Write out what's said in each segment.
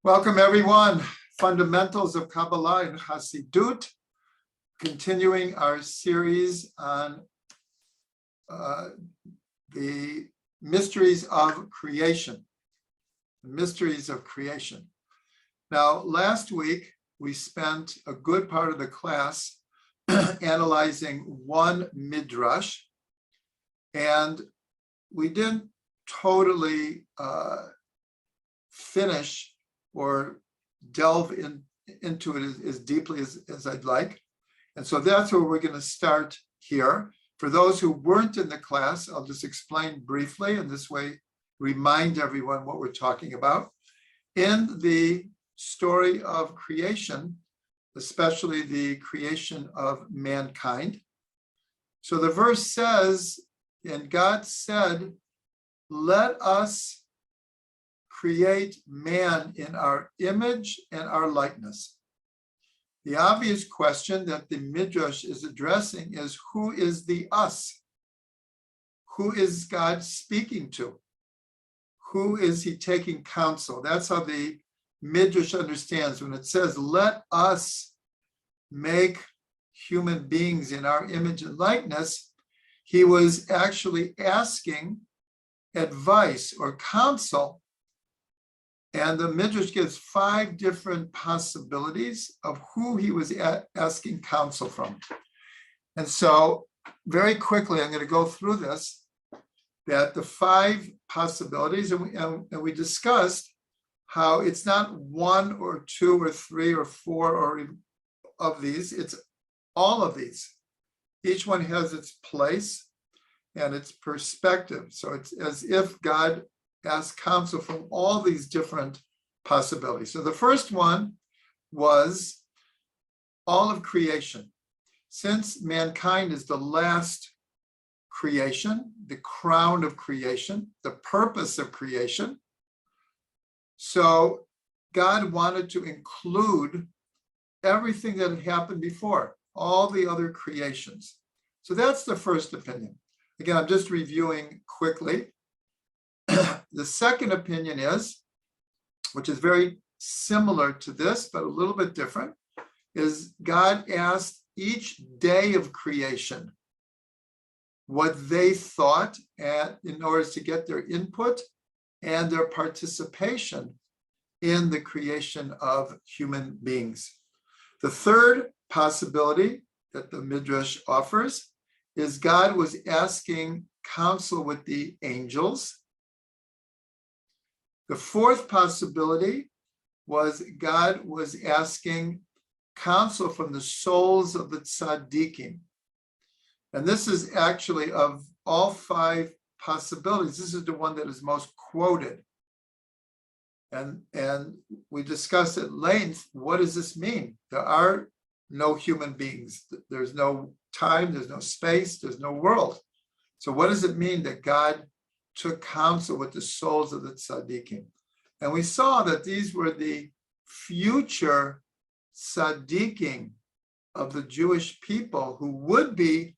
Welcome everyone. Fundamentals of Kabbalah and Chassidut, continuing our series on the mysteries of creation. Mysteries of creation. Now, last week we spent a good part of the class analyzing one Midrash, and we didn't totally finish or delve into it as deeply as I'd like. And so that's where we're going to start here. For those who weren't in the class, I'll just explain briefly, and this way remind everyone what we're talking about. In the story of creation, especially the creation of mankind. So the verse says, and God said, let us create man in our image and our likeness. The obvious question that the Midrash is addressing is, who is the us? Who is God speaking to? Who is he taking counsel? That's how the Midrash understands when it says, let us make human beings in our image and likeness. He was actually asking advice or counsel. And the Midrash gives 5 different possibilities of who he was asking counsel from. And so very quickly, I'm going to go through this, that the 5 possibilities, and we discussed how it's not 1 or 2 or 3 or 4 or of these, it's all of these. Each one has its place and its perspective. So it's as if God ask counsel from all these different possibilities. So the first one was all of creation. Since mankind is the last creation, the crown of creation, the purpose of creation, so God wanted to include everything that had happened before, all the other creations. So that's the first opinion. Again, I'm just reviewing quickly. The second opinion is, which is very similar to this, but a little bit different, is God asked each day of creation what they thought in order to get their input and their participation in the creation of human beings. The third possibility that the Midrash offers is God was asking counsel with the angels. The fourth possibility was God was asking counsel from the souls of the tzaddikim. And this is actually, of all 5 possibilities, this is the one that is most quoted. And we discussed at length, what does this mean? There are no human beings. There's no time, there's no space, there's no world. So what does it mean that God took counsel with the souls of the tzaddikim? And we saw that these were the future tzaddikim of the Jewish people who would be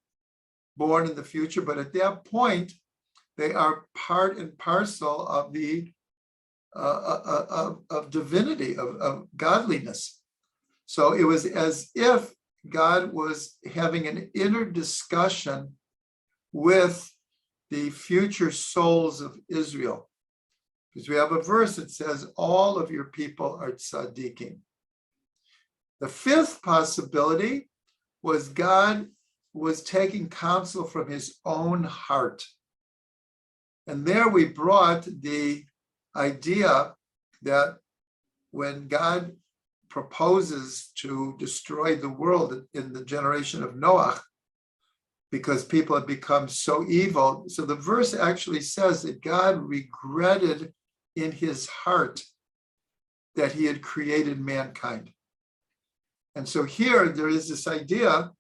born in the future, but at that point, they are part and parcel of the of divinity, of godliness. So it was as if God was having an inner discussion with the future souls of Israel. Because we have a verse that says, all of your people are tzaddikim. The 5th possibility was God was taking counsel from his own heart. And there we brought the idea that when God proposes to destroy the world in the generation of Noah, because people have become so evil. So the verse actually says that God regretted in his heart that he had created mankind. And so here there is this idea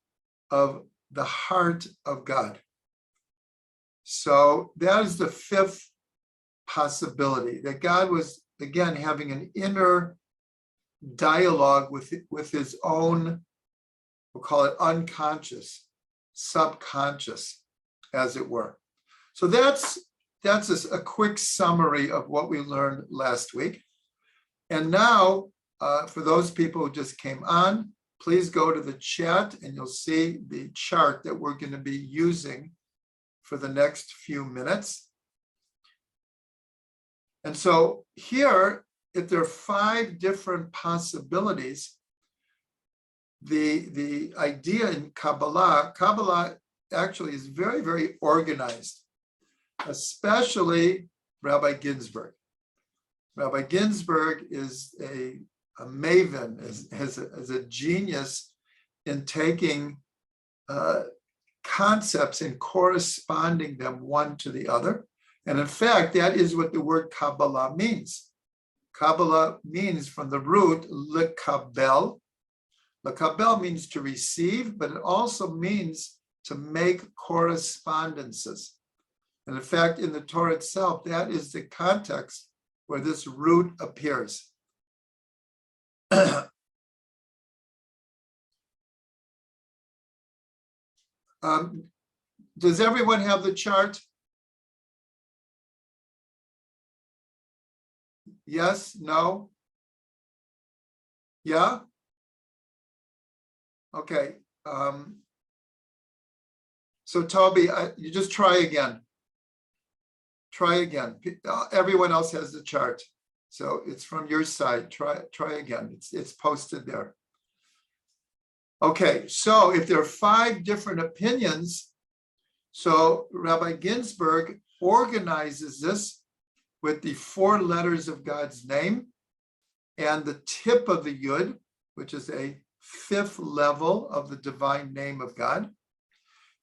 of the heart of God. So that is the 5th possibility, that God was, again, having an inner dialogue with his own, we'll call it unconscious, subconscious, as it were. So that's a quick summary of what we learned last week. And now, for those people who just came on, please go to the chat and you'll see the chart that we're going to be using for the next few minutes. And so here, if there are 5 different possibilities, the idea in Kabbalah actually is very, very organized, especially Rabbi Ginsburg. Rabbi Ginsburg is a maven, is a genius in taking concepts and corresponding them one to the other. And in fact, that is what the word Kabbalah means. Kabbalah means from the root lekabel. Lekabel means to receive, but it also means to make correspondences. And in fact, in the Torah itself, that is the context where this root appears. Does everyone have the chart? Yes? No? Yeah? Okay. So Toby, you just try again. Try again. Everyone else has the chart. So it's from your side. Try again. It's posted there. Okay, so if there are 5 different opinions, so Rabbi Ginsburg organizes this with the 4 letters of God's name and the tip of the Yud, which is a 5th level of the divine name of God.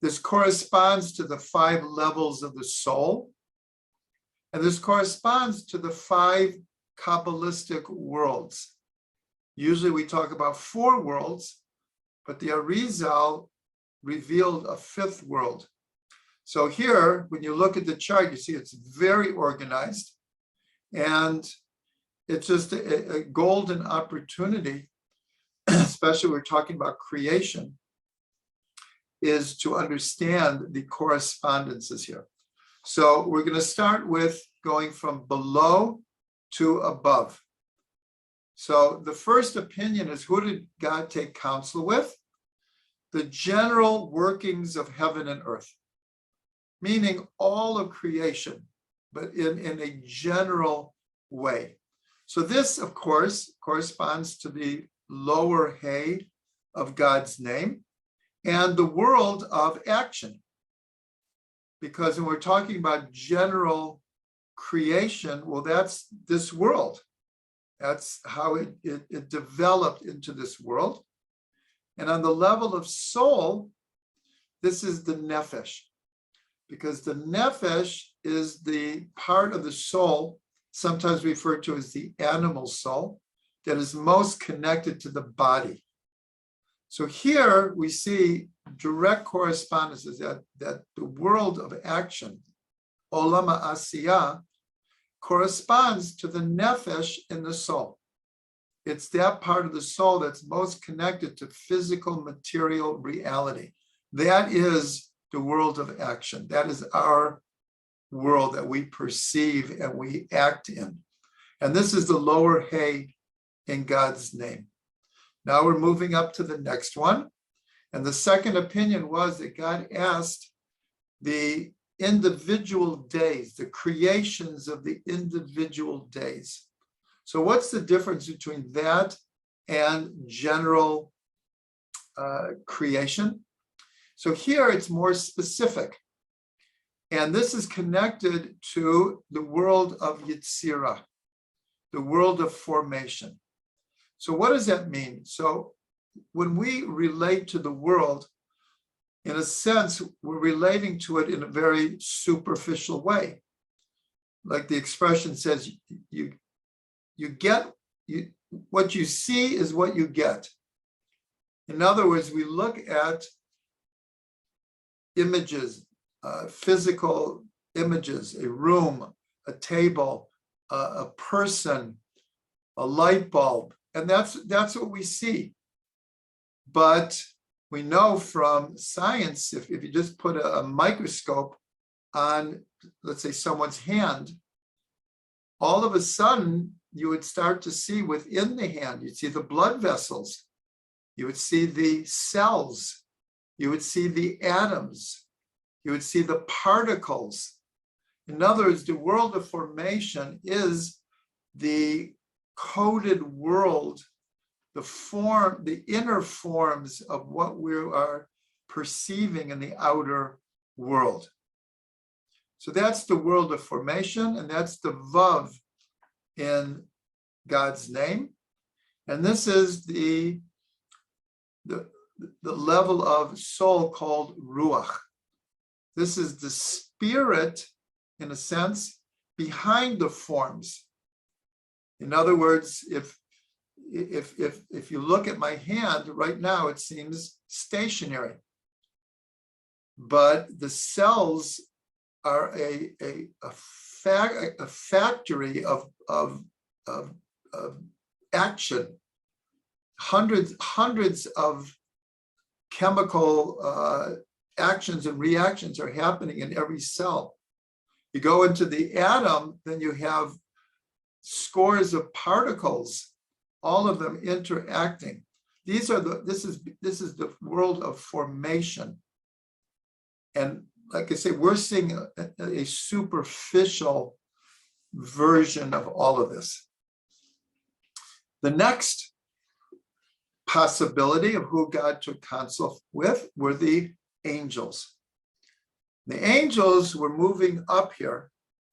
This corresponds to the 5 levels of the soul. And this corresponds to the 5 Kabbalistic worlds. Usually we talk about 4 worlds, but the Arizal revealed a 5th world. So here, when you look at the chart, you see it's very organized. And it's just a golden opportunity, especially when we're talking about creation, is to understand the correspondences here. So we're going to start with going from below to above. So the first opinion is, who did God take counsel with? The general workings of heaven and earth, meaning all of creation, but in a general way. So this, of course, corresponds to the lower hay of God's name and the world of action. Because when we're talking about general creation, well, that's this world. That's how it developed into this world. And on the level of soul, this is the nephesh. Because the nephesh is the part of the soul, sometimes referred to as the animal soul, that is most connected to the body. So here we see direct correspondences that the world of action, Olam Asiyah, corresponds to the nephesh in the soul. It's that part of the soul that's most connected to physical material reality. That is the world of action. That is our world that we perceive and we act in. And this is the lower hay in God's name. Now we're moving up to the next one. And the second opinion was that God asked the individual days, the creations of the individual days. So what's the difference between that and general creation? So here it's more specific. And this is connected to the world of Yetzirah, the world of formation. So what does that mean? So when we relate to the world, in a sense, we're relating to it in a very superficial way. Like the expression says, what you see is what you get. In other words, we look at images, physical images, a room, a table, a person, a light bulb, and that's what we see. But we know from science, if you just put a microscope on, let's say, someone's hand, all of a sudden you would start to see within the hand, you'd see the blood vessels, you would see the cells, you would see the atoms, you would see the particles. In other words, the world of formation is the coded world, the inner forms of what we are perceiving in the outer world. So that's the world of formation, and that's the Vav in God's name. And this is the level of soul called Ruach. This is the spirit, in a sense, behind the forms. In other words, if you look at my hand right now, it seems stationary. But the cells are a factory of action. Hundreds of chemical actions and reactions are happening in every cell. You go into the atom, then you have scores of particles, all of them interacting. This is the world of formation. And like I say, we're seeing a superficial version of all of this. The next possibility of who God took counsel with were the angels. The angels were moving up here.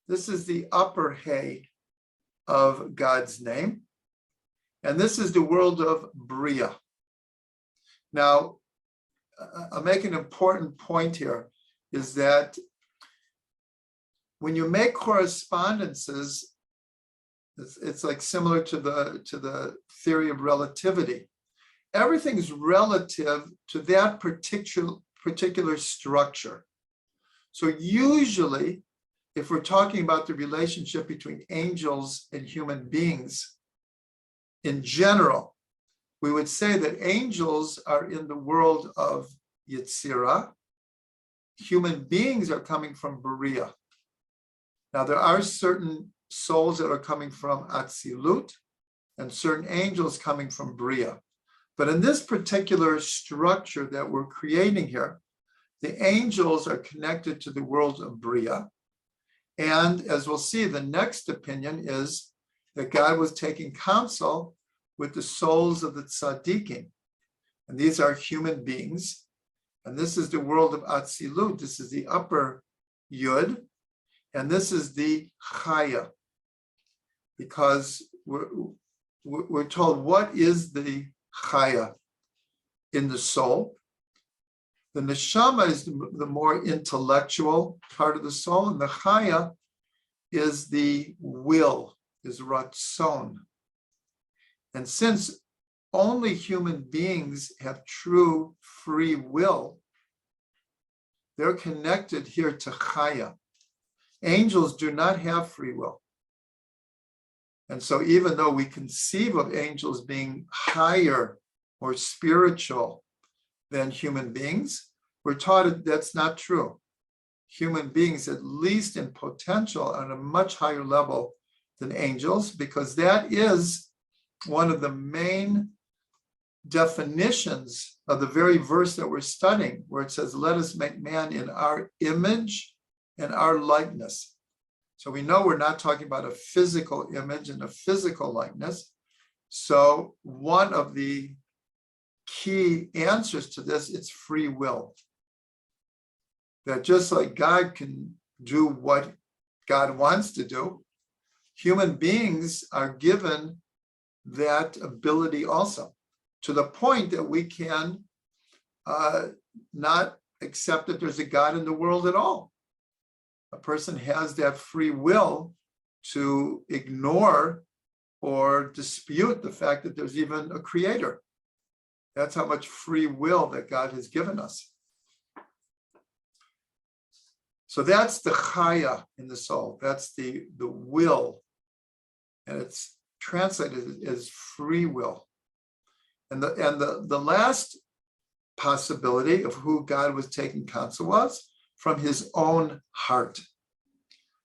This is the upper hay of God's name. And this is the world of Bria. Now, I'll make an important point here, is that when you make correspondences, it's like similar to the theory of relativity. Everything's relative to that particular structure. So usually, if we're talking about the relationship between angels and human beings, in general, we would say that angels are in the world of Yetzirah. Human beings are coming from Berea. Now, there are certain souls that are coming from Atzilut and certain angels coming from Bria. But in this particular structure that we're creating here, the angels are connected to the world of Bria. And as we'll see, the next opinion is that God was taking counsel with the souls of the tzaddikim. And these are human beings. And this is the world of Atzilut. This is the upper Yud. And this is the Chaya. Because we're told, what is the Chaya in the soul? The neshama is the more intellectual part of the soul, and the Chaya is the will, is Ratzon. And since only human beings have true free will, they're connected here to Chaya. Angels do not have free will. And so even though we conceive of angels being higher or spiritual than human beings, we're taught that's not true. Human beings, at least in potential, are on a much higher level than angels, because that is one of the main definitions of the very verse that we're studying, where it says, let us make man in our image and our likeness. So we know we're not talking about a physical image and a physical likeness. So one of the key answers to this, it's free will. That just like God can do what God wants to do, human beings are given that ability also, to the point that we can not accept that there's a God in the world at all. A person has that free will to ignore or dispute the fact that there's even a creator. That's how much free will that God has given us. So that's the chaya in the soul. That's the will. And it's translated as free will. And the last possibility of who God was taking counsel was from his own heart.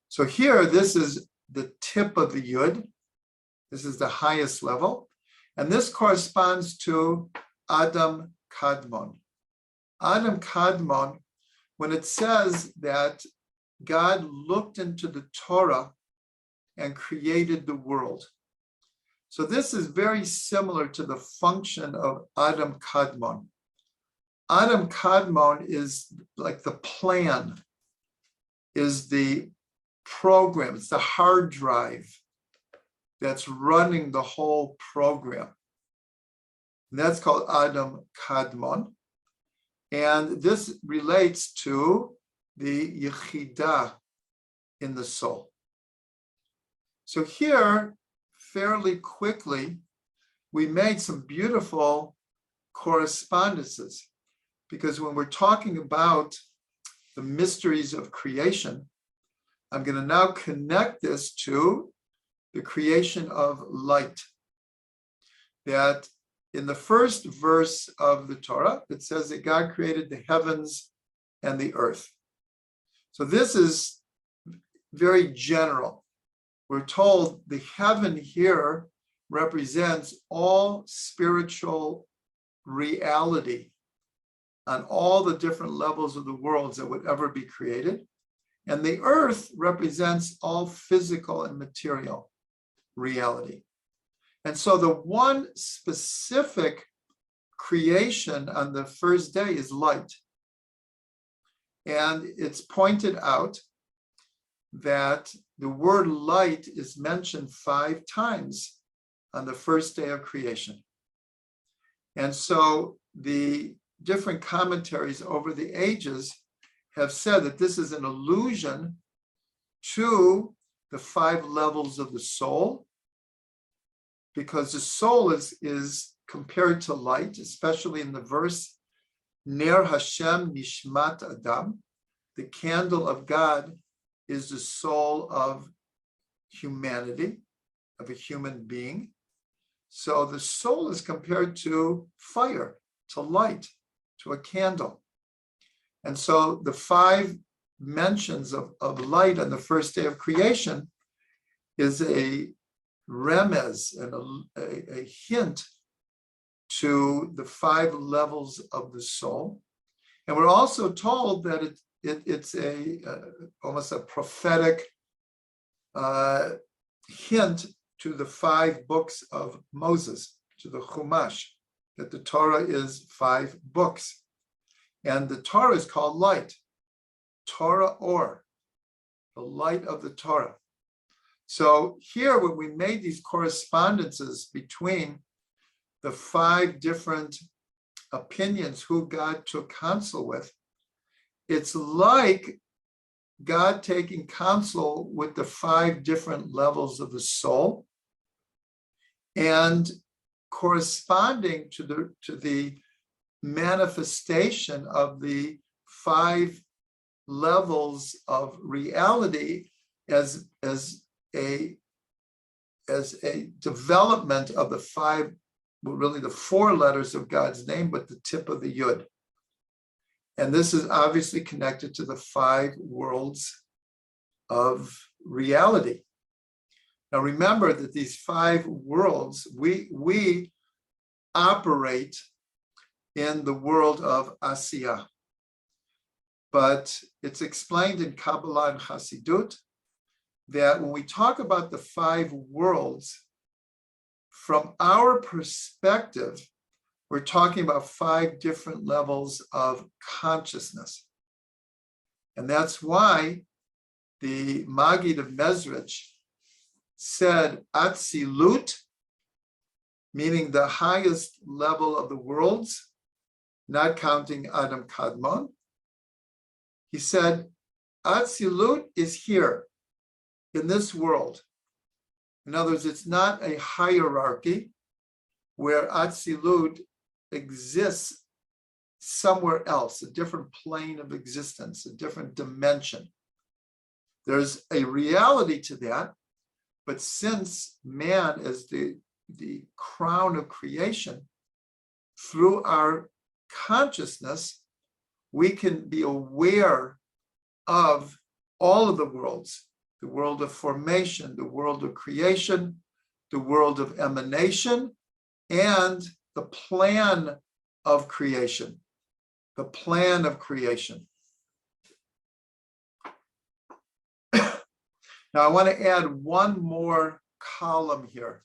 So here, this is the tip of the yud. This is the highest level. And this corresponds to Adam Kadmon. Adam Kadmon, when it says that God looked into the Torah and created the world. So this is very similar to the function of Adam Kadmon. Adam Kadmon is like the plan, is the program, it's the hard drive that's running the whole program. And that's called Adam Kadmon. And this relates to the Yechidah in the soul. So here, fairly quickly, we made some beautiful correspondences, because when we're talking about the mysteries of creation, I'm going to now connect this to the creation of light. That in the first verse of the Torah, it says that God created the heavens and the earth. So this is very general. We're told the heaven here represents all spiritual reality on all the different levels of the worlds that would ever be created. And the earth represents all physical and material reality. And so the one specific creation on the first day is light. And it's pointed out that the word light is mentioned 5 times on the first day of creation. And so the different commentaries over the ages have said that this is an allusion to the 5 levels of the soul, because the soul is compared to light, especially in the verse, Ner Hashem Nishmat Adam, the candle of God is the soul of humanity, of a human being. So the soul is compared to fire, to light, to a candle. And so the 5 mentions of light on the first day of creation is a remez and a hint to the 5 levels of the soul. And we're also told that it's almost a prophetic hint to the 5 books of Moses, to the Chumash, that the Torah is 5 books. And the Torah is called light, Torah or, the light of the Torah. So here, when we made these correspondences between the 5 different opinions who God took counsel with, it's like God taking counsel with the 5 different levels of the soul and corresponding to the manifestation of the 5 levels of reality as a development of the 5, well, really the 4 letters of God's name, but the tip of the Yud. And this is obviously connected to the 5 worlds of reality. Now remember that these 5 worlds, we operate in the world of Asiya. But it's explained in Kabbalah and Chassidut that when we talk about the 5 worlds, from our perspective, we're talking about 5 different levels of consciousness. And that's why the Maggid of Mezrich said Atzilut, meaning the highest level of the worlds, not counting Adam Kadmon. He said, Atzilut is here in this world. In other words, it's not a hierarchy where Atzilut exists somewhere else, a different plane of existence, a different dimension. There's a reality to that, but since man is the crown of creation, through our consciousness, we can be aware of all of the worlds, the world of formation, the world of creation, the world of emanation, and the plan of creation. The plan of creation. Now, I want to add one more column here.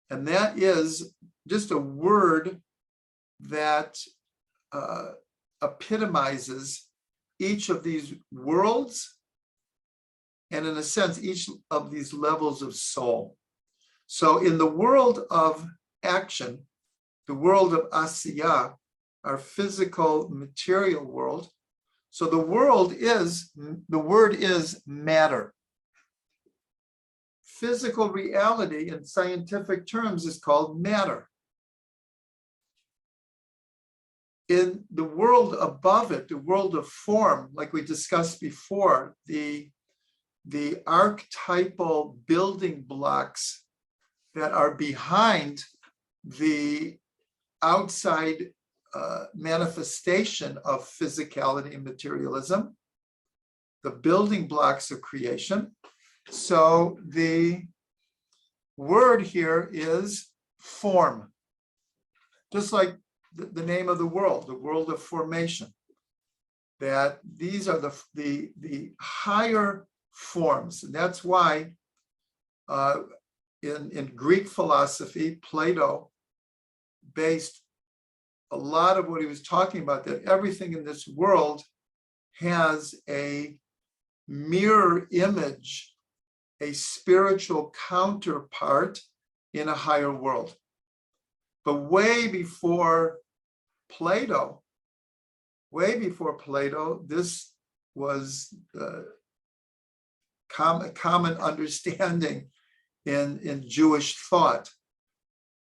And that is just a word that epitomizes each of these worlds, and in a sense, each of these levels of soul. So in the world of action, the world of Asiya, our physical material world, so the word is matter. Physical reality in scientific terms is called matter. In the world above it, the world of form, like we discussed before, the archetypal building blocks that are behind the outside manifestation of physicality and materialism, the building blocks of creation. So the word here is form, just like the name of the world of formation. That these are the higher forms, and that's why in Greek philosophy, Plato based a lot of what he was talking about, that everything in this world has a mirror image, a spiritual counterpart in a higher world. But way before Plato, this was common understanding in Jewish thought,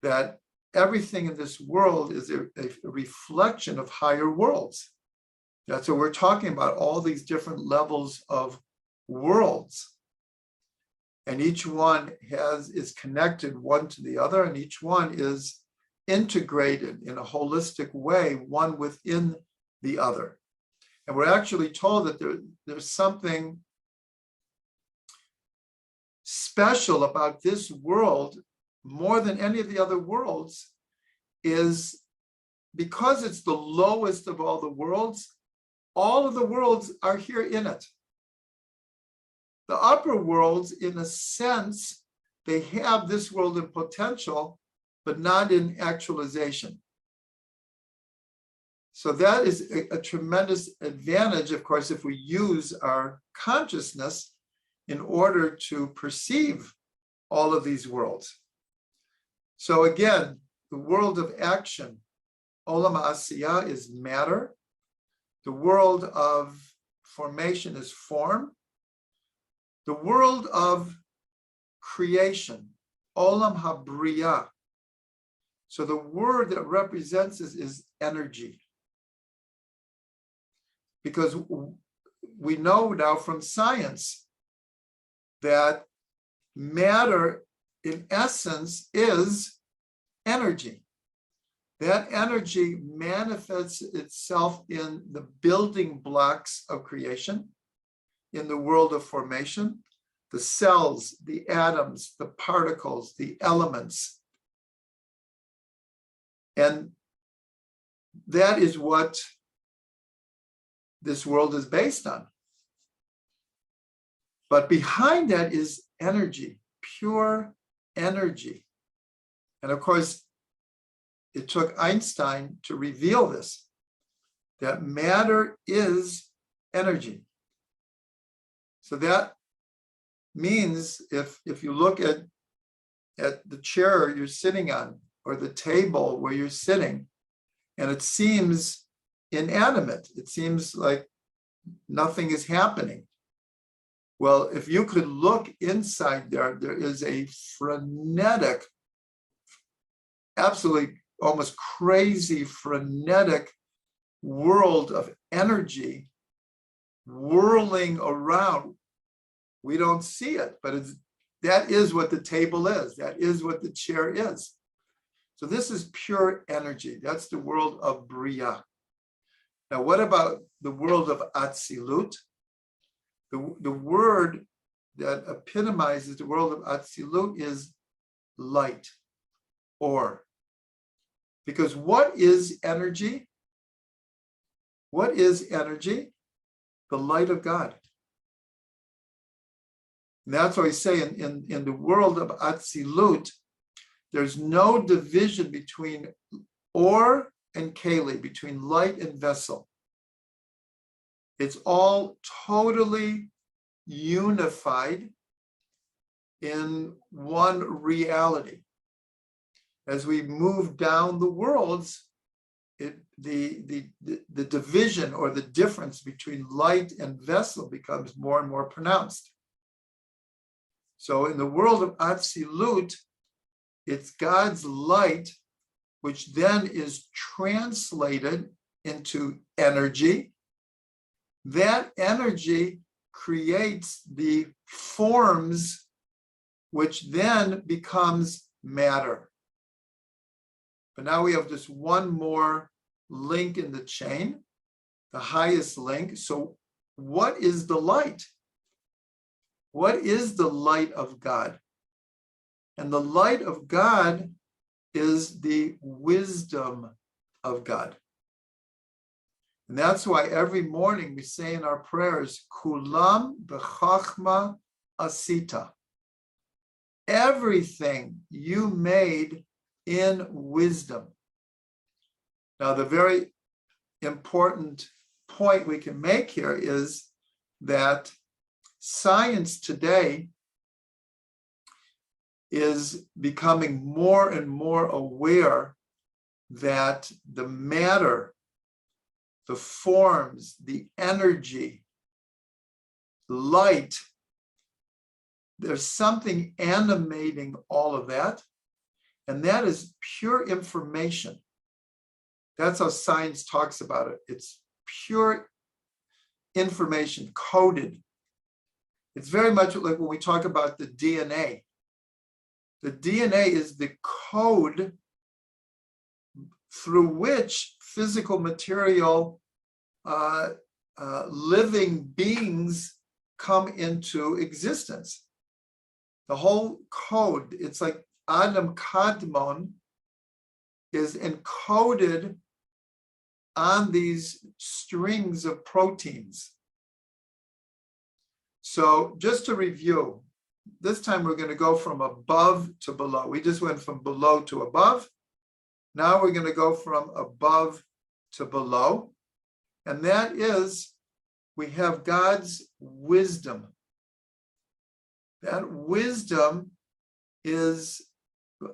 that everything in this world is a reflection of higher worlds. That's what we're talking about, all these different levels of worlds. And each one is connected one to the other, and each one is integrated in a holistic way, one within the other. And we're actually told that there's something special about this world, more than any of the other worlds, is because it's the lowest of all the worlds of the worlds are here in it. The upper worlds, in a sense, they have this world in potential, but not in actualization. So that is a tremendous advantage, of course, if we use our consciousness in order to perceive all of these worlds. So again, the world of action, Olam Asiya, is matter. The world of formation is form. The world of creation, Olam HaBriya. So the word that represents this is energy. Because we know now from science that matter, in essence, is energy. That energy manifests itself in the building blocks of creation, in the world of formation, the cells, the atoms, the particles, the elements. And that is what this world is based on. But behind that is energy, pure energy. And of course, it took Einstein to reveal this, that matter is energy. So that means if you look at the chair you're sitting on, or the table where you're sitting, and it seems inanimate, it seems like nothing is happening. Well, if you could look inside there is a frenetic, absolutely almost crazy, frenetic world of energy whirling around. We don't see it, but that is what the table is. That is what the chair is. So this is pure energy. That's the world of Bria. Now, what about the world of Atzilut? The word that epitomizes the world of Atzilut is light, or. Because what is energy? What is energy? The light of God. And that's why we say in the world of Atzilut, there's no division between or and keli, between light and vessel. It's all totally unified in one reality. As we move down the worlds, the division or the difference between light and vessel becomes more and more pronounced. So in the world of Atzilut, it's God's light, which then is translated into energy. That energy creates the forms, which then becomes matter. But now we have just one more link in the chain, the highest link. So what is the light? What is the light of God? And the light of God is the wisdom of God. And that's why every morning we say in our prayers, Kulam b'chachma asita. Everything you made in wisdom. Now, the very important point we can make here is that science today is becoming more and more aware that the matter, the forms, the energy, light, there's something animating all of that. And that is pure information. That's how science talks about it. It's pure information, coded. It's very much like when we talk about the DNA. The DNA is the code through which physical material, living beings come into existence. The whole code, it's like Adam Kadmon is encoded on these strings of proteins. So just to review, this time we're going to go from above to below. We just went from below to above. Now we're going to go from above to below. And that is, we have God's wisdom. That wisdom is,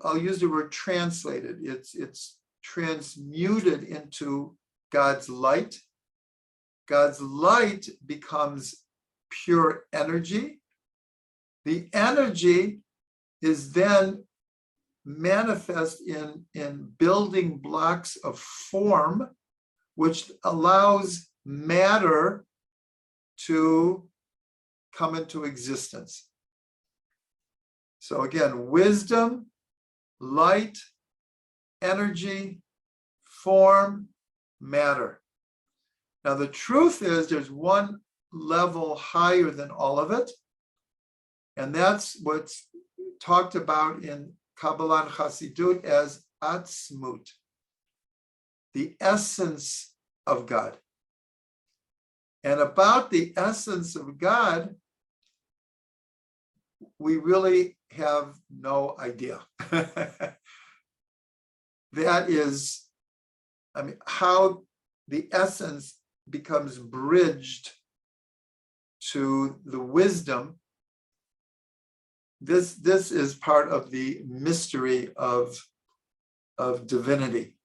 I'll use the word translated. It's transmuted into God's light. God's light becomes pure energy. The energy is then manifest in building blocks of form, which allows matter to come into existence. So again, wisdom, light, energy, form, matter. Now the truth is there's one level higher than all of it, and that's what's talked about in Kabbalah and Chassidut as atzmut, the essence of God. And about the essence of God, we really have no idea. That is, how the essence becomes bridged to the wisdom. This is part of the mystery of divinity.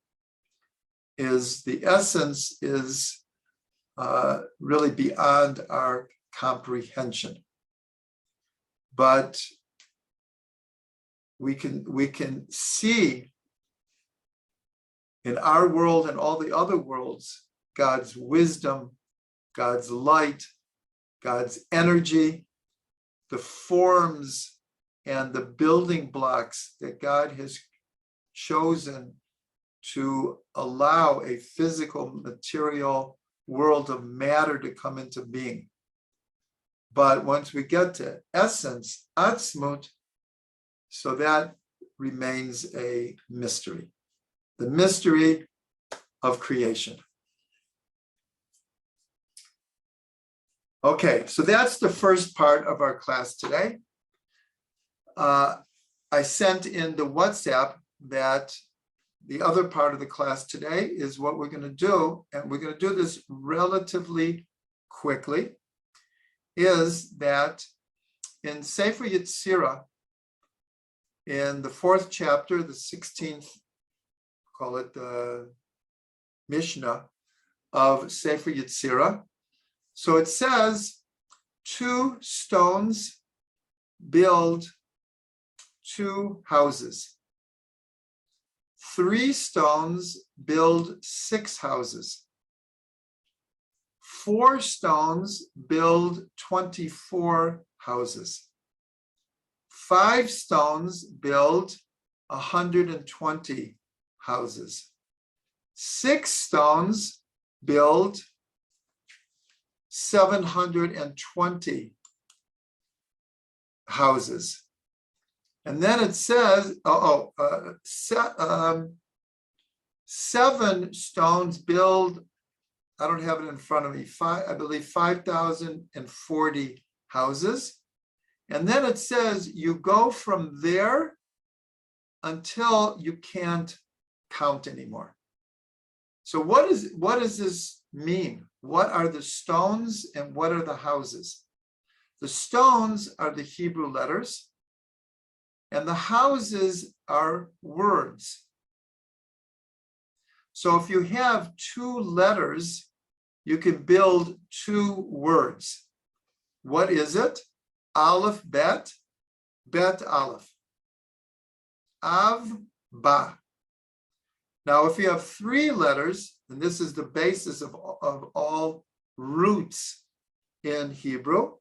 Is the essence is really beyond our comprehension. But we can see in our world and all the other worlds God's wisdom, God's light, God's energy, the forms and the building blocks that God has chosen to allow a physical, material world of matter to come into being. But once we get to essence, atzmut, so that remains a mystery. The mystery of creation. Okay, so that's the first part of our class today. I sent in the WhatsApp that the other part of the class today is what we're going to do, and we're going to do this relatively quickly, is that in Sefer Yetzirah, in the 4th chapter, the 16th, call it the Mishnah of Sefer Yetzirah, so it says, 2 stones build 2 houses. 3 stones build 6 houses. 4 stones build 24 houses. 5 stones build 120 houses. 6 stones build 720 houses. And then it says, 7 stones build, I don't have it in front of me, I believe 5,040 houses. And then it says you go from there until you can't count anymore. So what does this mean? What are the stones and what are the houses? The stones are the Hebrew letters, and the houses are words. So if you have 2 letters, you can build 2 words. What is it? Aleph, bet, bet, aleph. Av, ba. Now, if you have 3 letters, and this is the basis of all roots in Hebrew,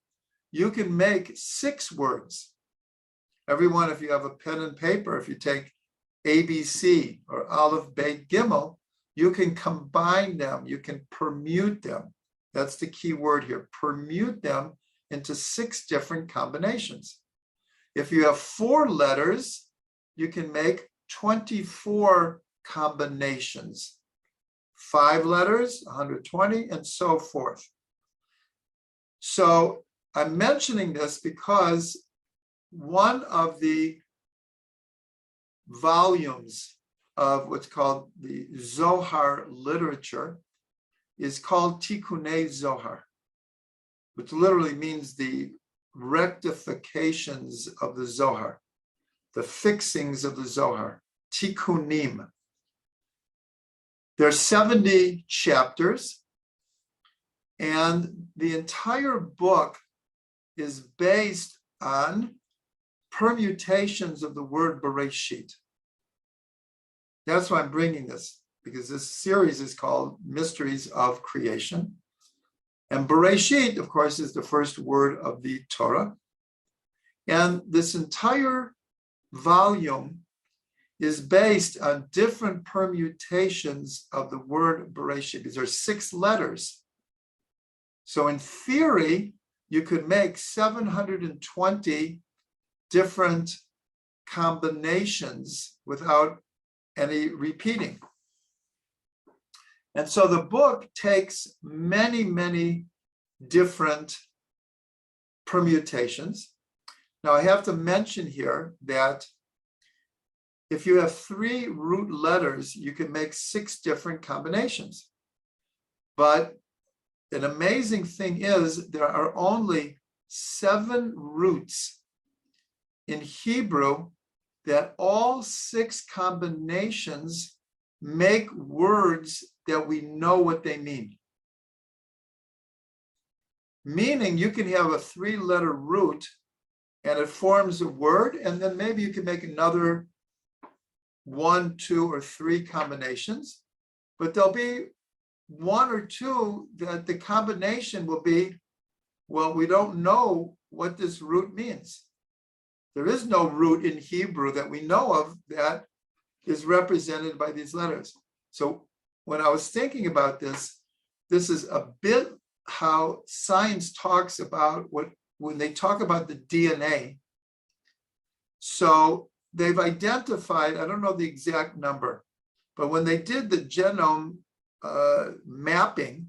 you can make 6 words. Everyone, if you have a pen and paper, if you take ABC or Aleph, Bet, Gimel, you can combine them, you can permute them. That's the key word here, permute them into 6 different combinations. If you have 4 letters, you can make 24 combinations. 5 letters, 120, and so forth. So I'm mentioning this because one of the volumes of what's called the Zohar literature is called Tikkune Zohar, which literally means the rectifications of the Zohar, the fixings of the Zohar, tikkunim. There are 70 chapters, and the entire book is based on permutations of the word Bereishit. That's why I'm bringing this, because this series is called Mysteries of Creation. And Bereishit, of course, is the first word of the Torah. And this entire volume is based on different permutations of the word Bereishit. These are 6 letters. So in theory, you could make 720 different combinations without any repeating. And so the book takes many, many different permutations. Now I have to mention here that if you have 3 root letters, you can make 6 different combinations. But an amazing thing is there are only 7 roots in Hebrew that all 6 combinations make words that we know what they mean. Meaning you can have a 3-letter root and it forms a word, and then maybe you can make another 1, 2, or 3 combinations, but there'll be 1 or 2 that the combination will be, well, we don't know what this root means. There is no root in Hebrew that we know of that is represented by these letters. So when I was thinking about this, this is a bit how science talks about when they talk about the DNA. So they've identified, I don't know the exact number, but when they did the genome mapping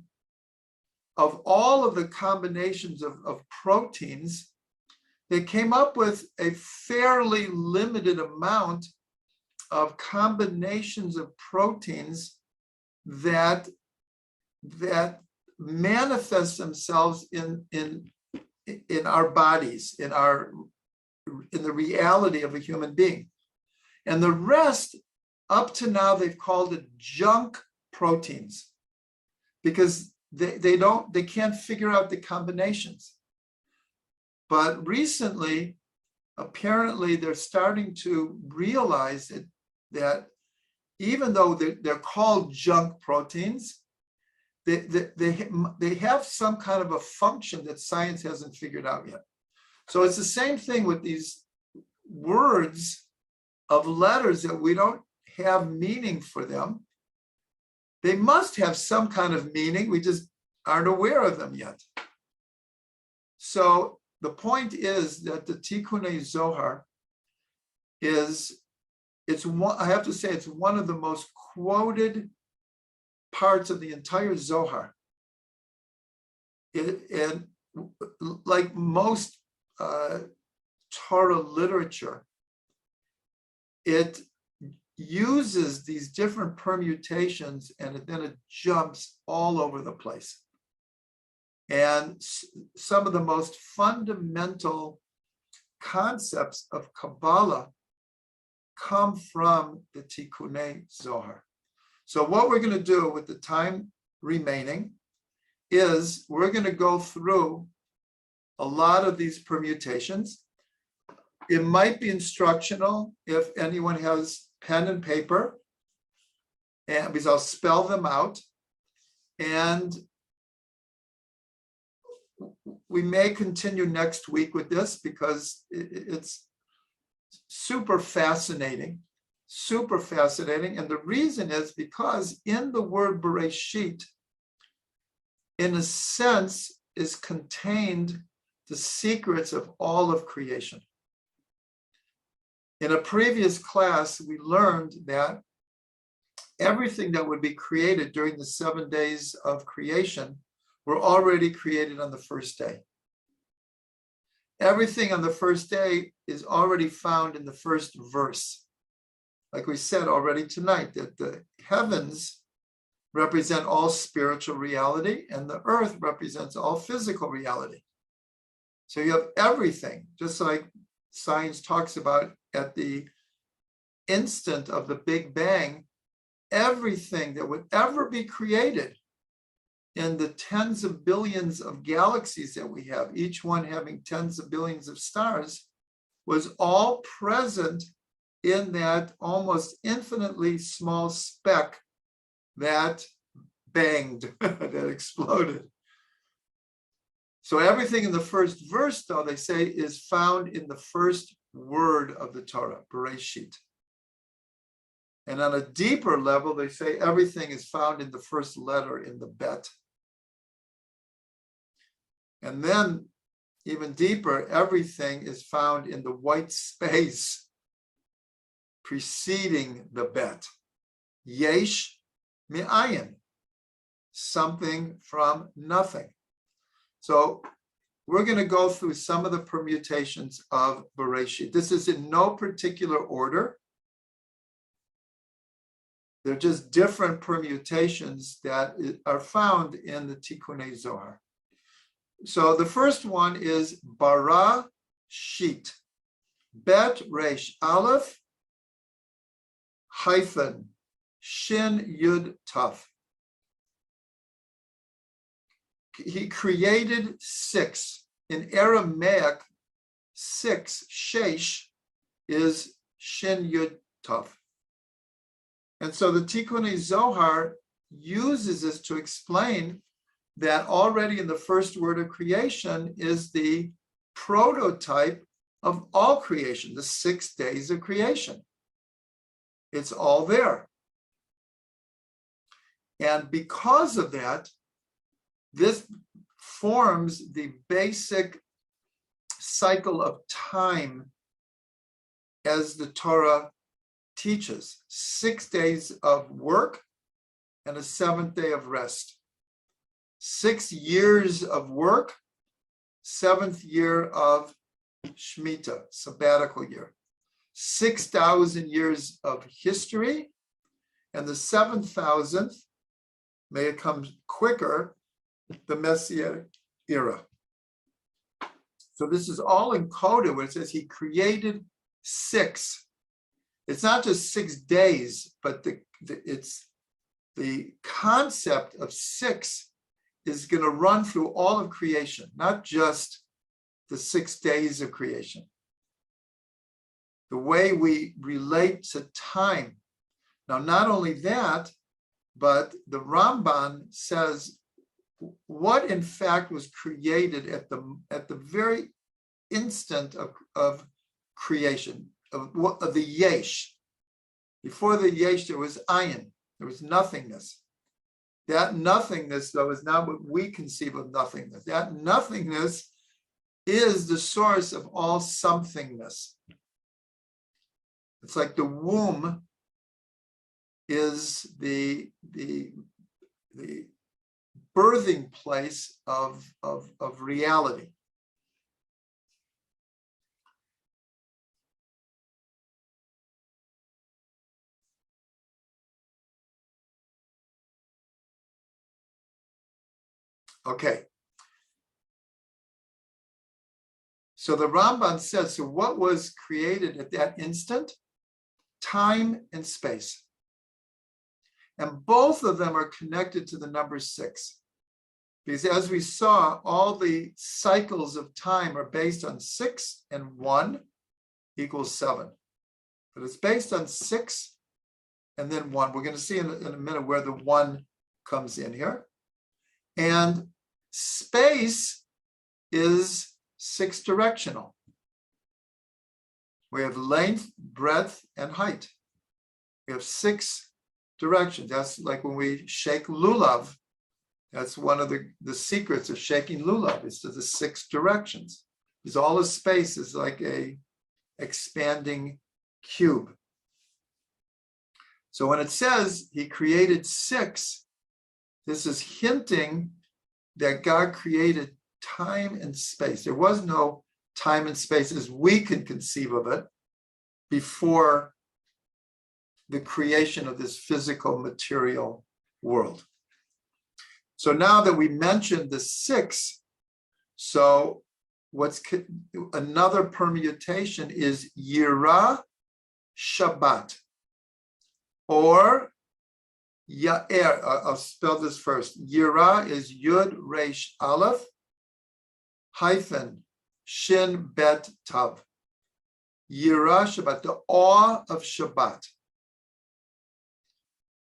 of all of the combinations of proteins, they came up with a fairly limited amount of combinations of proteins that manifest themselves in our bodies, in the reality of a human being. And the rest, up to now, they've called it junk proteins because they can't figure out the combinations. But recently, apparently, they're starting to realize that even though they're called junk proteins, they have some kind of a function that science hasn't figured out yet. So it's the same thing with these words of letters that we don't have meaning for them. They must have some kind of meaning. We just aren't aware of them yet. So the point is that the Tikkune Zohar I have to say, it's one of the most quoted parts of the entire Zohar. And like most Torah literature, it uses these different permutations and then it jumps all over the place. And some of the most fundamental concepts of Kabbalah come from the Tikkune Zohar. So what we're going to do with the time remaining is we're going to go through a lot of these permutations. It might be instructional if anyone has pen and paper, and because I'll spell them out. And we may continue next week with this because it's super fascinating. And the reason is because in the word Bereishit, in a sense, is contained the secrets of all of creation. In a previous class, we learned that everything that would be created during the 7 days of creation were already created on the first day. Everything on the first day is already found in the first verse. Like we said already tonight, that the heavens represent all spiritual reality and the earth represents all physical reality. So you have everything, just like science talks about at the instant of the Big Bang, everything that would ever be created in the tens of billions of galaxies that we have, each one having tens of billions of stars, was all present in that almost infinitely small speck that banged, that exploded. So everything in the first verse, though, they say, is found in the first word of the Torah, Bereishit. And on a deeper level, they say everything is found in the first letter in the Bet. And then, even deeper, everything is found in the white space preceding the Bet. Yesh mi'ayin, something from nothing. So we're going to go through some of the permutations of Bereishit. This is in no particular order. They're just different permutations that are found in the Tikkune Zohar. So the first one is Bereishit, Bet Resh Aleph hyphen Shin Yud Taf. He created 6. In Aramaic, 6, Shesh, is Shin Yud Taf. And so the Tikkune Zohar uses this to explain that already in the first word of creation is the prototype of all creation, the 6 days of creation. It's all there. And because of that, this forms the basic cycle of time as the Torah teaches. 6 days of work and a 7th day of rest. 6 years of work, 7th year of Shemitah, sabbatical year. 6,000 years of history, and the 7,000th, may it come quicker, the Messianic era. So this is all encoded where it says he created 6. It's not just 6 days, but it's the concept of 6 is going to run through all of creation, not just the 6 days of creation. The way we relate to time. Now, not only that, but the Ramban says what in fact was created at the very instant of creation, of the yesh. Before the yesh, there was ayin, there was nothingness. That nothingness, though, is not what we conceive of nothingness. That nothingness is the source of all somethingness. It's like the womb is the birthing place of reality. Okay. So the Ramban says, so what was created at that instant? Time and space. And both of them are connected to the number 6. Because as we saw, all the cycles of time are based on 6 and 1 equals 7. But it's based on 6 and then 1. We're going to see in a minute where the 1 comes in here. And space is 6 directional. We have length, breadth, and height. We have 6 directions. That's like when we shake lulav. That's one of the secrets of shaking lulav, is to the 6 directions. Because all of space is like a expanding cube. So when it says he created 6, this is hinting that God created time and space. There was no time and space as we can conceive of it before the creation of this physical material world. So now that we mentioned the 6, so what's another permutation is Yira Shabbat, or Ya'er. I'll spell this first. Yira is Yud Resh Aleph hyphen Shin Bet Tav. Yira Shabbat, the awe of Shabbat.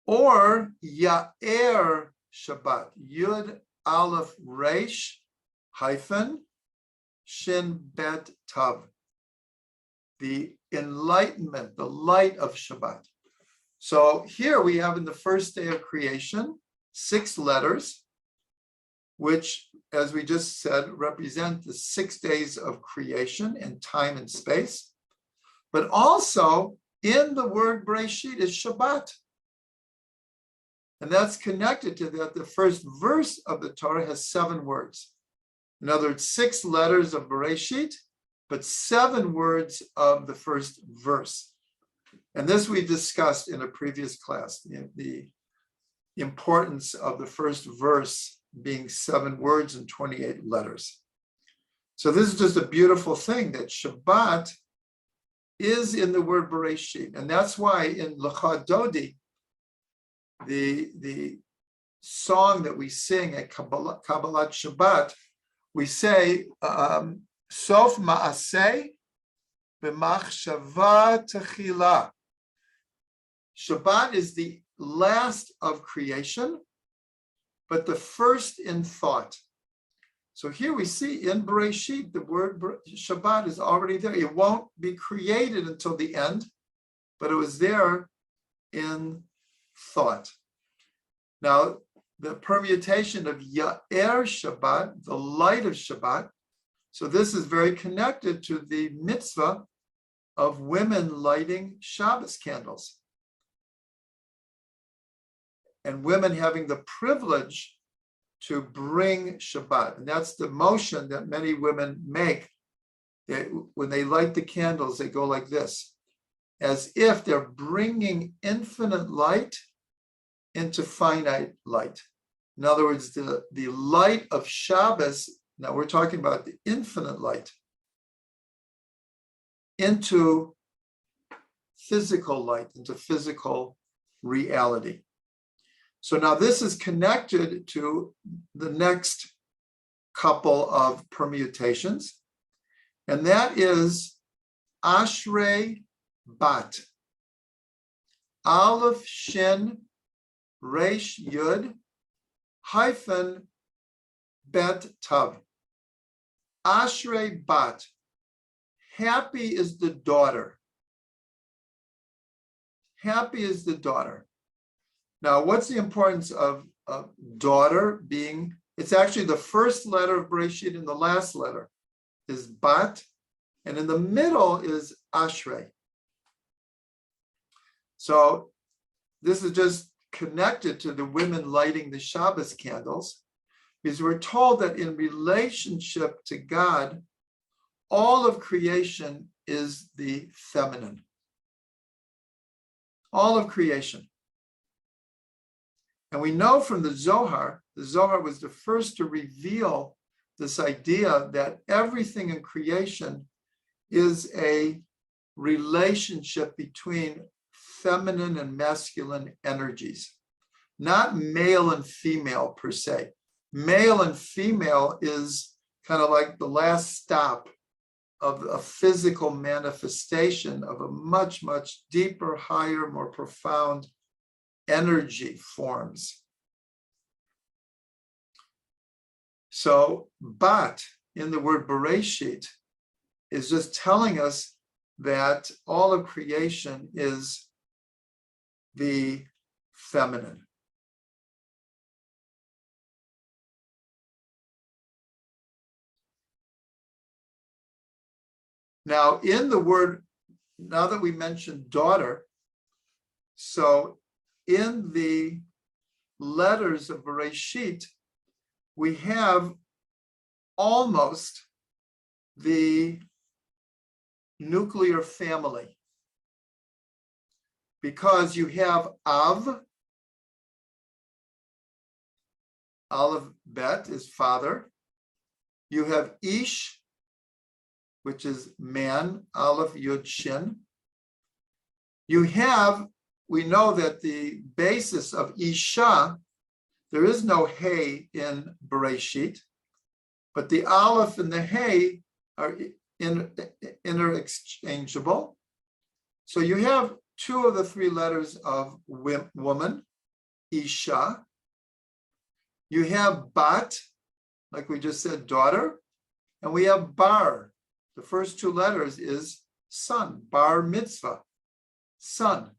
Or Ya'er Shabbat, Yud Aleph Resh hyphen Shin Bet Tav. The enlightenment, the light of Shabbat. So here we have in the first day of creation, 6 letters, which, as we just said, represent the 6 days of creation in time and space. But also in the word Bereishit is Shabbat. And that's connected to that. The first verse of the Torah has 7 words. In other words, 6 letters of Bereishit, but 7 words of the first verse. And this we discussed in a previous class, the importance of the first verse being 7 words and 28 letters. So this is just a beautiful thing that Shabbat is in the word Bereishit. And that's why in Lecha Dodi, the song that we sing at Kabbalah Shabbat, we say, Sof Ma'aseh B'machshava Techila. Shabbat is the last of creation, but the first in thought. So here we see in Bereishit, the word Shabbat is already there. It won't be created until the end, but it was there in thought. Now, the permutation of Yair Shabbat, the light of Shabbat. So this is very connected to the mitzvah of women lighting Shabbos candles. And women having the privilege to bring Shabbat. And that's the motion that many women make. When they light the candles, they go like this, as if they're bringing infinite light into finite light. In other words, the light of Shabbos, now we're talking about the infinite light, into physical light, into physical reality. So now this is connected to the next couple of permutations, and that is Ashrei Bat. Aleph Shin Resh Yud hyphen Bet Tav. Ashrei Bat. Happy is the daughter. Happy is the daughter. Now, what's the importance of daughter being? It's actually the first letter of Bereishit and the last letter is Bat, and in the middle is Ashrei. So this is just connected to the women lighting the Shabbos candles, because we're told that in relationship to God, all of creation is the feminine. All of creation. And we know from the Zohar was the first to reveal this idea that everything in creation is a relationship between feminine and masculine energies, not male and female per se. Male and female is kind of like the last stop of a physical manifestation of a much, much deeper, higher, more profound energy forms. So, Bat in the word Bereishit is just telling us that all of creation is the feminine. Now, in the word, now that we mentioned daughter, so in the letters of Bereishit, we have almost the nuclear family, because you have Av, Aleph Bet is father. You have Ish, which is man, Aleph Yud Shin. You have, we know that the basis of Isha, there is no Hey in Bereishit, but the Aleph and the Hey are interchangeable. So you have two of the three letters of woman, Isha. You have Bat, like we just said, daughter, and we have Bar. The first two letters is son, Bar Mitzvah, son.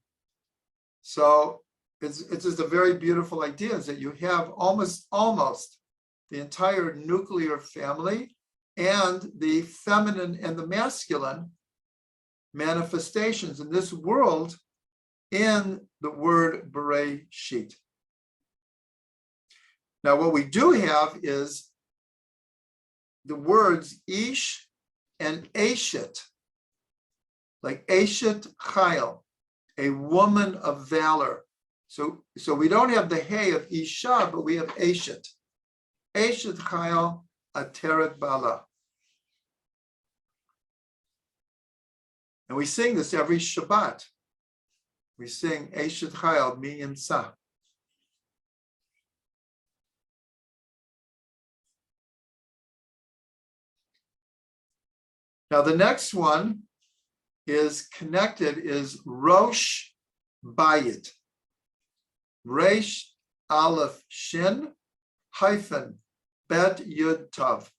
So it's just a very beautiful idea, is that you have almost the entire nuclear family and the feminine and the masculine manifestations in this world in the word Bereishit. Now, what we do have is the words Ish and Eshet, like Eshet Chayil, a woman of valor. So we don't have the Hey of Isha, but we have Eshet. Eshet Chayil Ateret Bala. And we sing this every Shabbat. We sing Eshet Chayil Mi Yimsa. Now the next one is connected, is Rosh Bayit. Resh Aleph Shin hyphen Bet Yud Tav.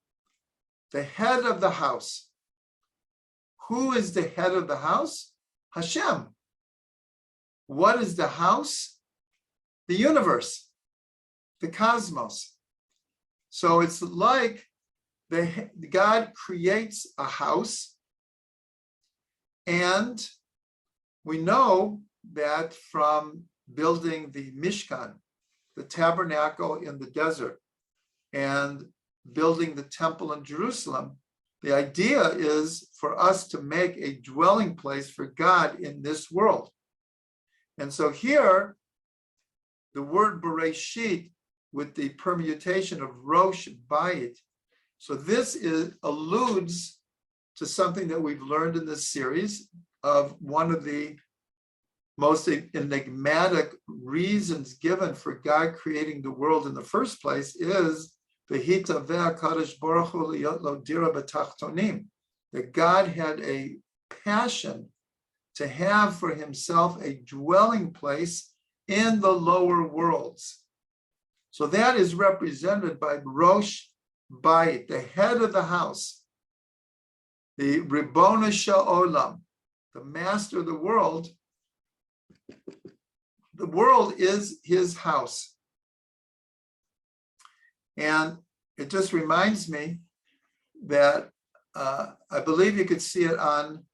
The head of the house. Who is the head of the house? Hashem. What is the house? The universe. the cosmos. So it's like God creates a house, and we know that from building the Mishkan, the tabernacle in the desert, and building the temple in Jerusalem, the idea is for us to make a dwelling place for God in this world. And so here, the word Bereishit with the permutation of Rosh Bayit. So this alludes to something that we've learned in this series of one of the most enigmatic reasons given for God creating the world in the first place is that God had a passion to have for himself a dwelling place in the lower worlds. So that is represented by Rosh Bayit, the head of the house, the Ribbono Shel Olam, the master of the world. The world is his house. And it just reminds me that I believe you could see it on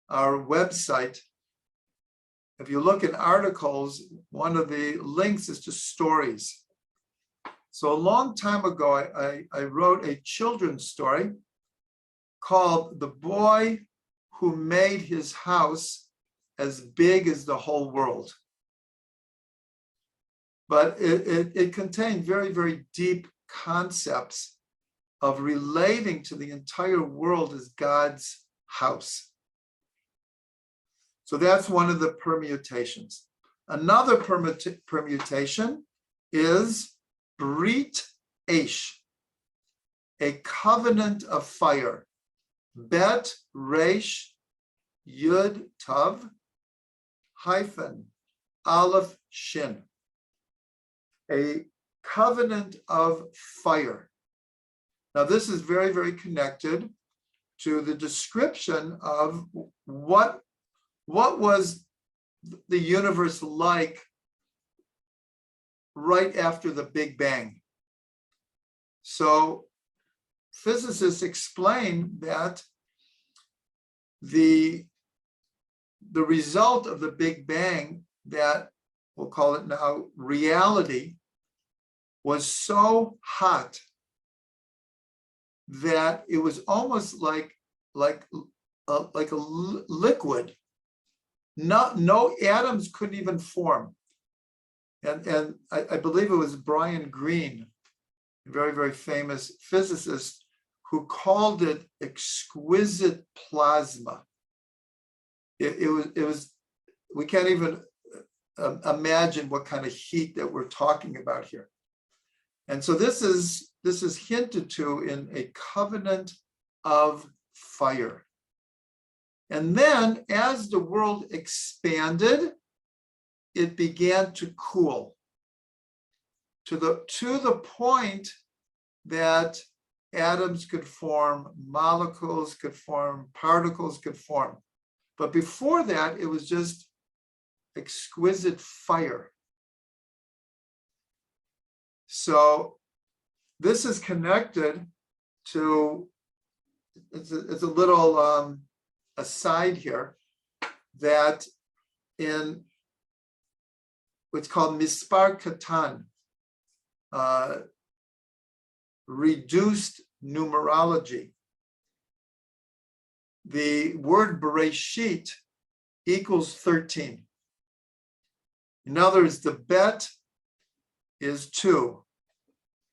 our website. If you look in articles, one of the links is to stories. So a long time ago, I wrote a children's story called The Boy Who Made His House as Big as the Whole World. But it contained very, very deep concepts of relating to the entire world as God's house. So that's one of the permutations. Another permutation is Brit Ish, a covenant of fire. Bet Resh Yud Tav hyphen Aleph Shin. A covenant of fire. Now, this is very, very connected to the description of what was the universe like right after the Big Bang. So physicists explain that the result of the Big Bang, that we'll call it now reality, was so hot that it was almost like a liquid. No atoms couldn't even form. And I believe it was Brian Greene, a very, very famous physicist, who called it exquisite plasma. It was we can't even imagine what kind of heat that we're talking about here. And so this is hinted to in a covenant of fire. And then as the world expanded, it began to cool to the point that atoms could form, molecules could form, particles could form. But before that, it was just exquisite fire. So this is connected to, it's a little aside here, that in what's called Mispar Katan, reduced numerology, the word Bereishit equals 13. In other words, the bet is 2.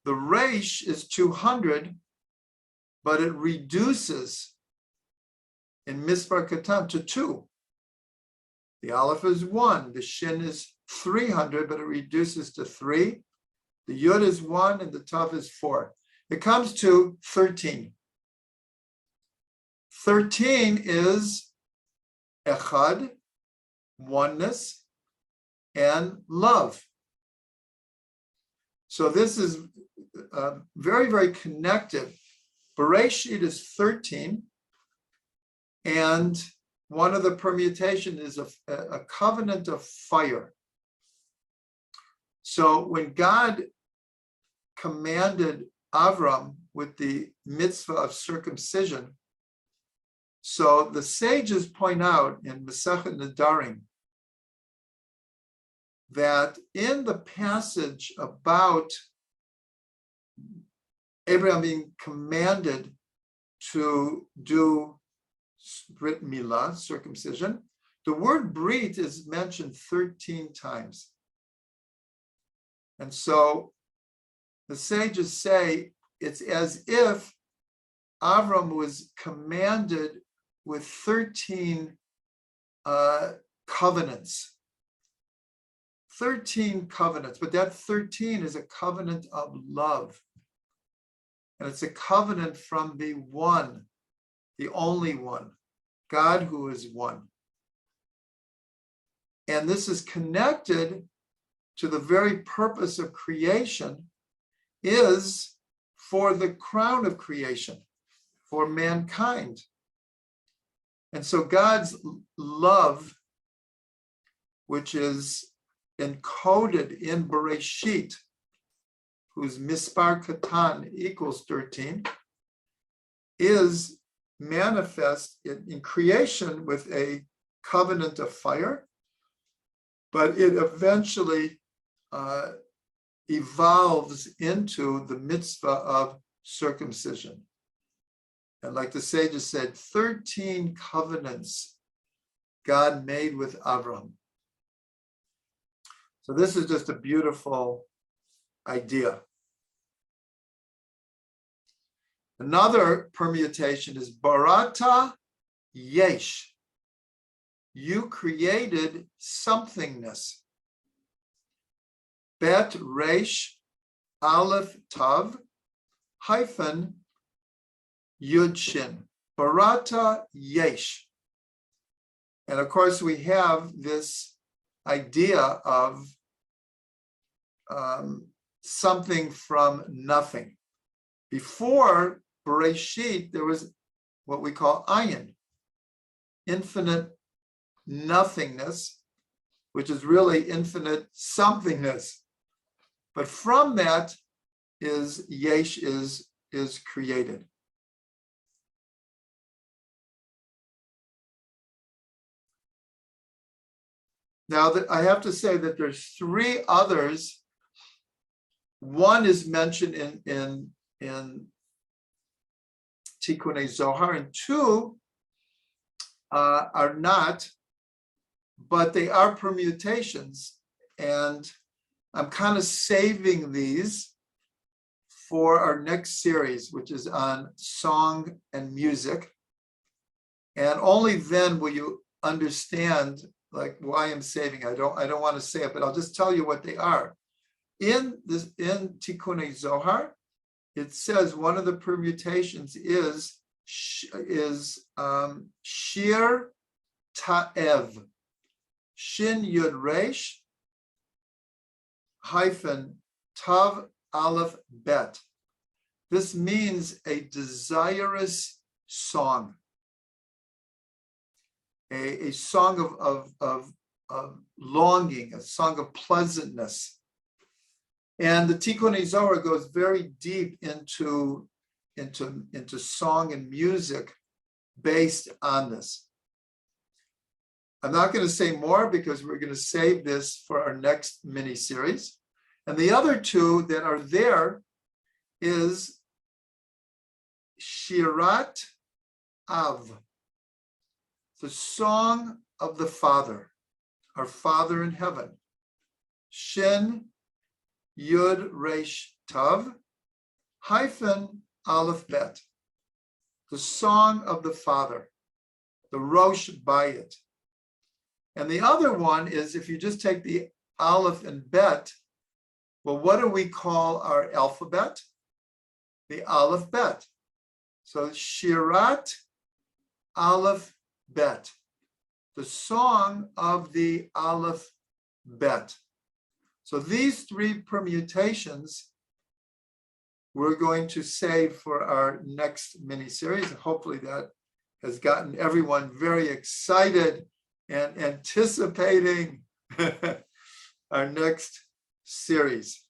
The resh is 200, but it reduces in Mispar Katan to 2. The aleph is 1, the shin is 300, but it reduces to 3. The yud is 1 and the tav is 4. It comes to 13. 13 is echad, oneness, and love. So this is very, very connected. Bereishit is 13, and one of the permutations is a covenant of fire. So when God commanded Avram with the Mitzvah of Circumcision. So the sages point out in Masechet Nedarim that in the passage about Abraham being commanded to do Brit Milah, circumcision, the word Brit is mentioned 13 times. And so the sages say it's as if Avram was commanded with 13 covenants. 13 covenants, but that 13 is a covenant of love. And it's a covenant from the one, the only one, God who is one. And this is connected to the very purpose of creation, is for the crown of creation, for mankind. And so God's love, which is encoded in Bereishit, whose mispar katan equals 13, is manifest in creation with a covenant of fire, but it eventually evolves into the mitzvah of circumcision. And like the sages said, 13 covenants God made with Avram. So this is just a beautiful idea. Another permutation is barata yesh. You created somethingness. Bet resh aleph tav hyphen yud shin. Barata yesh. And of course we have this idea of something from nothing. Before Bereishit, there was what we call ayin, infinite nothingness, which is really infinite somethingness. But from that is yesh, is created. Now, I have to say that there's three others. One is mentioned in Tikkune Zohar, and two are not, but they are permutations. And I'm kind of saving these for our next series, which is on song and music. And only then will you understand like why I'm saving. I don't want to say it, but I'll just tell you what they are. In Tikkune Zohar, it says one of the permutations is shir ta'ev, shin yud resh hyphen tav aleph bet. This means a desirous song, a song of longing, a song of pleasantness. And the Tikkune Zohar goes very deep into song and music based on this. I'm not going to say more because we're going to save this for our next mini series. And the other two that are there is Shirat Av, the song of the Father, our Father in heaven. Shin Yud Resh Tav hyphen Aleph Bet, the song of the Father, the Rosh Bayit. And the other one is, if you just take the Aleph and Bet, well, what do we call our alphabet? The Aleph Bet. So Shirat Aleph Bet, the song of the Aleph Bet. So these three permutations we're going to save for our next mini-series. Hopefully that has gotten everyone very excited and anticipating our next series.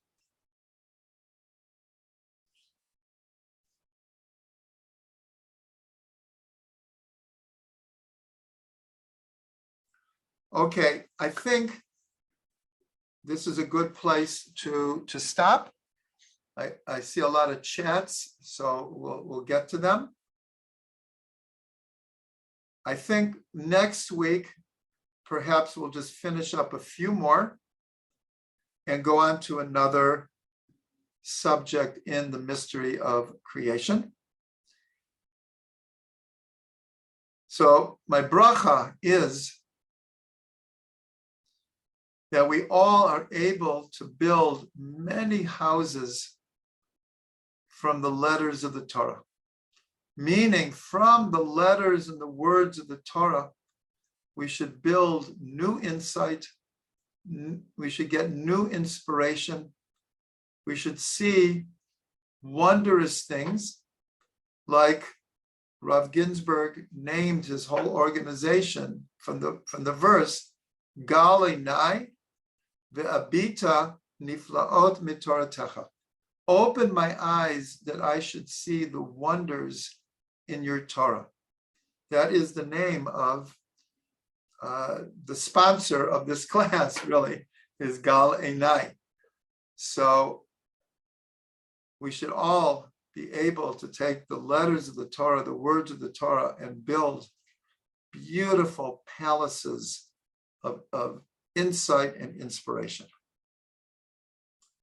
Okay, I think this is a good place to stop. I see a lot of chats, so we'll get to them. I think next week, perhaps we'll just finish up a few more and go on to another subject in the mystery of creation. So my bracha is that we all are able to build many houses from the letters of the Torah. Meaning, from the letters and the words of the Torah, we should build new insight, we should get new inspiration, we should see wondrous things, like Rav Ginsburg named his whole organization from the verse, Gali Nai ve'abita niflaot mitoratecha. Open my eyes that I should see the wonders in your Torah. That is the name of the sponsor of this class, really, is Gal Einai. So we should all be able to take the letters of the Torah, the words of the Torah, and build beautiful palaces of insight and inspiration.